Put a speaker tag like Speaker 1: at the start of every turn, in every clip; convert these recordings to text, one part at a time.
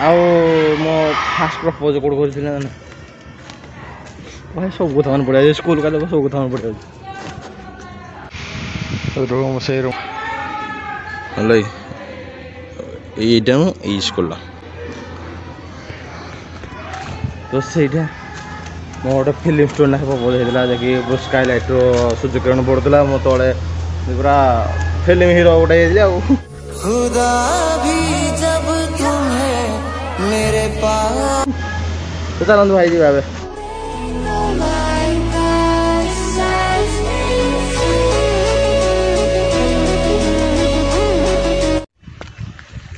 Speaker 1: ଆଉ ମୋ first propose କୋଉଠି କରିଥିଲି ନା ଭାଇ ସବୁ କଥା ମନେ ପଡ଼ିଯାଉଛି ସ୍କୁଲ କାଲି ସବୁ କଥା ମନେ ପଡ଼ିଯାଉଛି ସେଇ ରୁମ୍ ହେଲା ଏଇଟା ମୁଁ ଏଇ ସ୍କୁଲଟା ତ ସେଇଟା ମୋ ଗୋଟେ ଫିଲ୍ମ ଷ୍ଟୋରି ନାଖେ ପ୍ରପୋଜ ହେଇଥିଲା ଯାକି ସ୍କାଏ ଲାଇଟ୍ର ସୂର୍ଯ୍ୟକିରଣ ପଡ଼ୁଥିଲା ମୋ ତଳେ ପୁରା ଫିଲ୍ମ ହିରୋ ଗୋଟେ ହେଇଥିଲି ଆଉ खुदा भी जब तुम्हें मेरे पास तो चलନ୍ତୁ ଭାଇ ଯିବା ଏବେ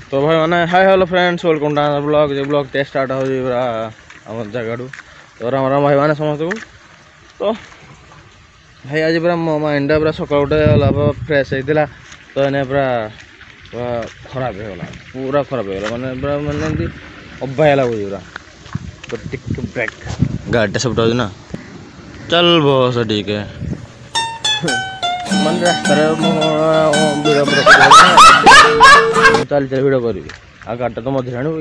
Speaker 1: तो भाई मैंने hi hello friends welcome to another blog जो ब्लॉग टे स्टार्ट हो पूरा आम जगह तो राम राम भाई मैंने समस्त को तो भाई आज पूरा मो माइंड पूरा सकाल उठे फ्रेश होता तो एने पूरा खराब होगा पूरा खराब होगा मैंने पूरा मैंने अबाया लगुच पूरा तो टिक ब्रेक गाड़ी सब ना चल बस ठीक है मन रास्तार चल चल भिड करी आ गाड़ी तो मझे आण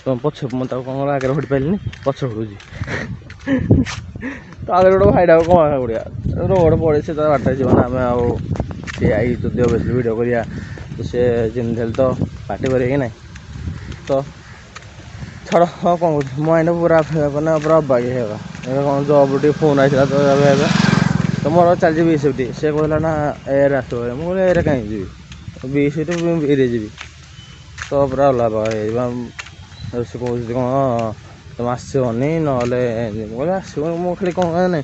Speaker 1: तुम पछ मत कौन आगे हटी पारे पछ हटुची तो आगे गोटे भाईटा कौन पड़ा रोड पड़े से बाटा जीवन आम आई जदि बेस भिड करा तो सी जिन तो पार्टी करेंगे ना तो छड़ हाँ कौन कह माइंड पूरा मैंने पूरा अबागी होगा कौन जब टे फोन आसा तो मोर चलती बी सेफ्टी से कहला ना एयर आस मुझे एयर कहीं जी बी सेफ्टी बीरे जी तो पूरा अलग से कौन तुम आसनी ना आसो मुझे खाली कौन ना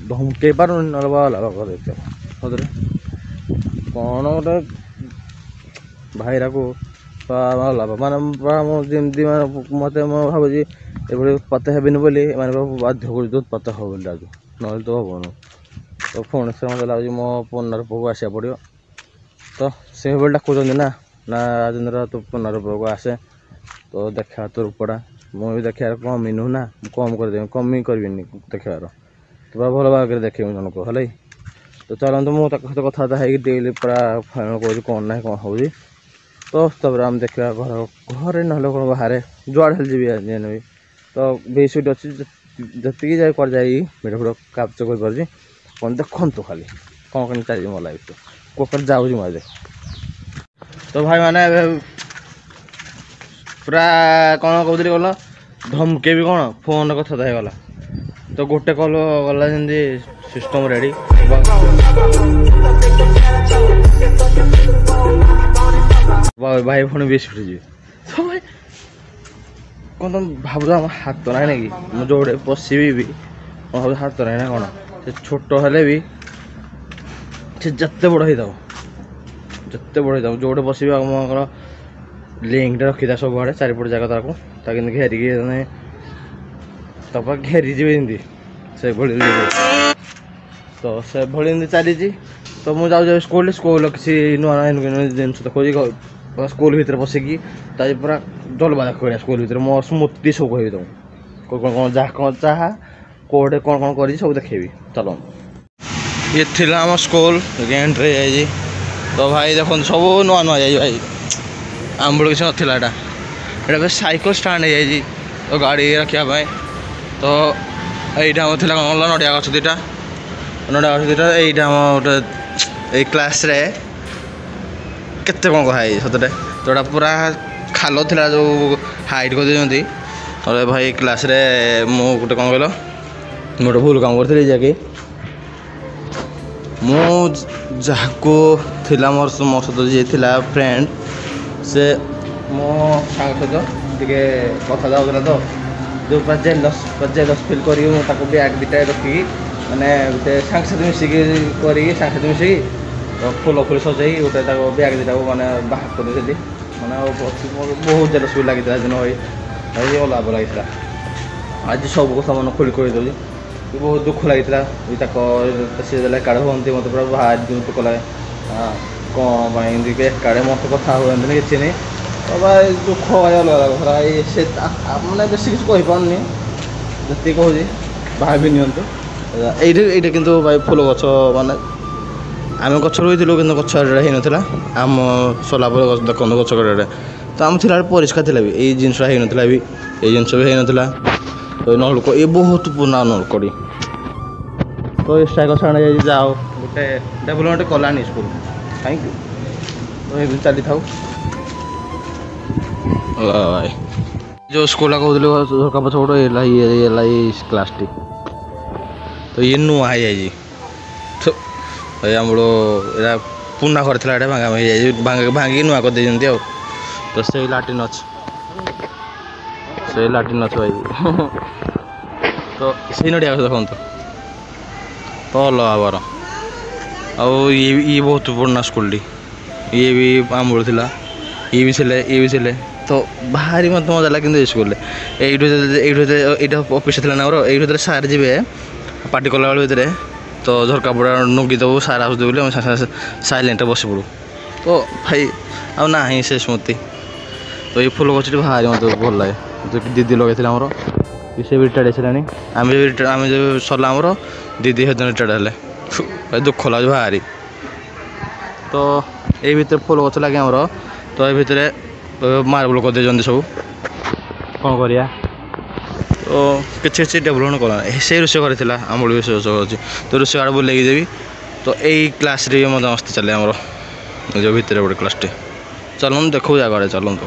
Speaker 1: धमके पार ना अलग कर सदरे कौन गोटे भाईरा को माने जमी मत भावुँ ये पता हेबी बोली मैंने बाध्य कर पता हो बोली आज ना तो हेन तो फोन से मतलब लगे मो पुनर पुक आसा पड़ो तो से डाकुं ना ना राजेन्द्र तू पुनर पुक आसे तो देखा तो रूपड़ा मुझे देखा कमी नुह ना कम करदेवी कमी करी देखार तो भल भाग देखे जन को है तो चलते मुझे कथा है डेली पूरा फाइनल कर कौन ना कौन हो तो तब आम देखा घर घर ना कौन बाहर जुआड़े जी भी तो बी सुट अच्छी जी जाए कर जाए भिडियो फिडियो कैप्चर कर कौन देखु खाली कौन कौन चाहिए मो लाइफ कोकर जाऊँ मुझे तो भाई मैंने पूरा कौन कहते कल धमके भी कौन फोन कथा होगा तो गोटे कल गला जमी सिस्टम रेडी भाई पुणी भी छुटी तो भाई कौन तुम भाव हाथ ना कि मुझे जोड़े पशि भी भाव हाथ ना कौन से छोट हेले भी से जिते बड़ होता जिते बड़ होता जोड़े पशि मर लिंक रखी था सब आड़े चारिपट जगह ताकि घेरिकी घेरी जी से तो से भली चली तो मुझे जाऊँ स्कूल स्कूल किसी नुआ जिनस खोजी स्कूल भितर पशिकी पूरा जलवा देख स्कूल भितर मो स्मृति सब कह तुम कौन कौन जहाँ कौन चाह कौटे कौन कौन कर सब देखेबी चलो ये थी आम स्कूल एंट्री जाइए तो भाई देख सब नुआ नुआ जाइए भाई आम बेलू किसी नाला यहाँ साइकेल स्टाण्ड हो जाए तो गाड़ी रखापी तो यहाँ थी कौन नड़िया गछ दुटा नड़िया गछ दुटा यहाँ गोटे क्लास रे केते कौन कह सतटे तो पूरा खाल था जो हाइट कर और भाई क्लास रे मु गोटे कौन कहल गोटे भूल काम करी जाकि मुझको थिला मोर सहित जी थिला फ्रेंड से मो सांग सहित टे कथा जाऊला तो जो पूरा जेलस फिल कर बैग दुटा रखिकी मैंने गोटे सांग साथ मिसिकी सांग साथ मिसिकी तो फुल फुल सजाई गोटे बैग दुटा मैंने बाहर कर मैंने बहुत जेलस भी लगी दिन भाई भाई अलाभ लगी आज सब कथा मन खोली करदे बहुत दुख लगी सी एकाड़े हमें मत पूरा बाहर दुख लगे कौन एकाड़े मत कथा हुए किसी नहीं तो भाई दुख भाई अलग अलग भाई से मैंने बेस किसी कहीपारनी जी कहूँ भाव नियंतु ये कि भाई फुल गच माने आम गच रही कि गच होना आम सला देखो गच कड़े तो आम थिला परिष्कार थिला भी ए जिनस हेइ नथिला भी ए जिनस भी हेइ नथिला तो नलको ए बहुत पुराना नलकड़ी तो स्ट्राइक साणे जाओ गोटे development Kalani school thank you तो ये चली था भाई जो स्कूल कहते झरका पछपट ये क्लास टी तो ये नुआ है जी तो भाई आम पुना घर था भांगा भांगी नुआ कर दे तो से लाट्रिन अच्छे से लाट्रिन अच्छे भाई तो से नड़िया देखो तो अलग आबार ये बहुत पुराना स्कूल टी ये भी आम था ये भी थिले तो भारी मत मजा लगे कि स्कूल ये ऑफिस थी ना ये सार जी पार्टी कला भितर तो झरका पड़ा नगी देव सार आस बोले सैलेंट बस पड़ू तो भाई आ ना ही से स्मृति तो ये फुल गछ भारी मत भल लगे जो दीदी लगे आमर से भी रिटायर्ड होगा आम जो सरला आमर दीदी से रिटायर्ड है दुख लगे भारी तो ये भीतर फुल गछ लगे आमर तो ये भीतर मार्बल कर दे सब कौन करिया तो किसी डेभलपमेंट कला से रोषे घर थी आम भी अच्छी तो रोषे घर बुले देवी तो यही क्लास रे मजा मस्ती चले आमर जो भितर गोटे क्लास टे चलूँ देखो जगह चलूँ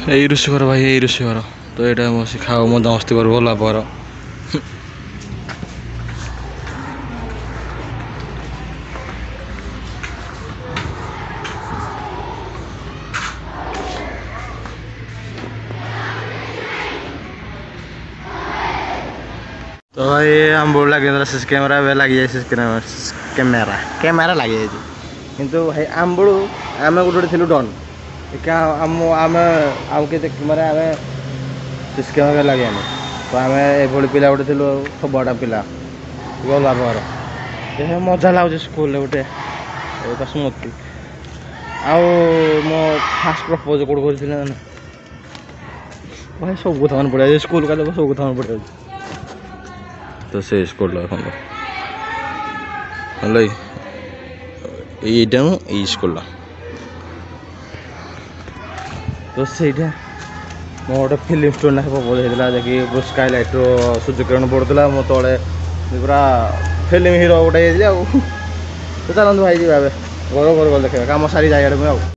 Speaker 1: यही रोषे घर भाई यही रोषे घर तो यहाँ खाओ मजा मस्ती कर भल पर तो भाई आम बोल लगे सीसी कैमेरा लगी जाए सीसी कैमेरा कैमेरा लगी जाए किंतु भाई आम बड़ू आम गोटे थी डन आम आम आम के मारे आम सीसी कैमेरा लगे आम तो आम ये पिला गोटे थी सब बड़ा पिला गला पर मजा लगुच स्कूल गोटे स्मृति आउ मो फास्ट प्रपोज कौट कर भाई सब कथा मन पड़ा स्कूल का सब कथा मन पड़ा तो से स्कूल ये स्कूल तो सहीटा मो गोटे फिल्म स्टोरी ना प्रपोज होता है स्काई लाइट सूर्यकिरण पड़ूला मो तले पूरा फिल्म हिरो गोटे तो चलते भाई जी घर घर देखा कम सारी जाए